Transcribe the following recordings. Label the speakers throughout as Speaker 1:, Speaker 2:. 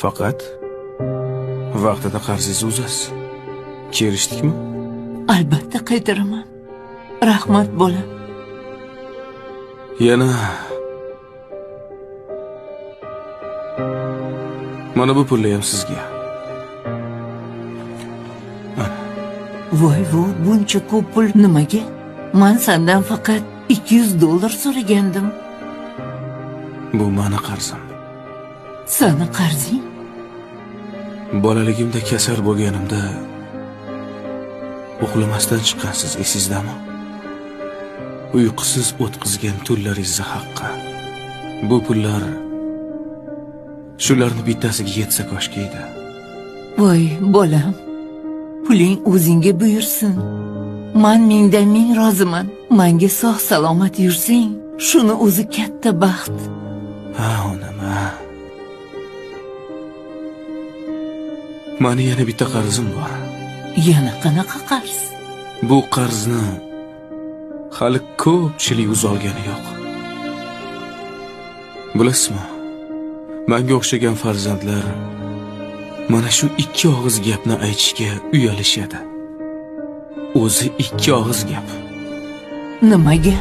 Speaker 1: Faqat vaqtida qarzingizni uzasiz. Kelishdikmi?
Speaker 2: Albatta qaytaraman. Rahmat bolam.
Speaker 1: Yana mana bu pulni ham sizga.
Speaker 2: Voy, buncha ko'p pul nimaga? Men sendan faqat $200 so'ragandim.
Speaker 1: Bu meni qarzim.
Speaker 2: Seni qarzing?
Speaker 1: Bolaligimda kasal bo'lganimda uxlamasdan chiqqansiz, esizdami? Uyqusiz o'tkazgan tunlaringiz haqqi. Bu pullar shularni bittasiga yetsa koshki edi.
Speaker 2: Voy bolam, puling o'zingga buyursin. Men mingdan ming roziman. Menga sog' salomat yursang, shuni o'zi katta baxt.
Speaker 1: Ha, onam. Mani yana bitta qarzim bor.
Speaker 2: Yana qanaqa qarz?
Speaker 1: Bu qarzni hali ko'pchilik uzolgani yo'q. Bilasizmi? Menga o'xshagan farzandlar mana shu ikki og'iz gapni aytishga uyalishadi. O'zi ikki og'iz gap.
Speaker 2: Nimaga?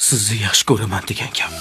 Speaker 1: Sizni yaxshi ko'raman degan gap.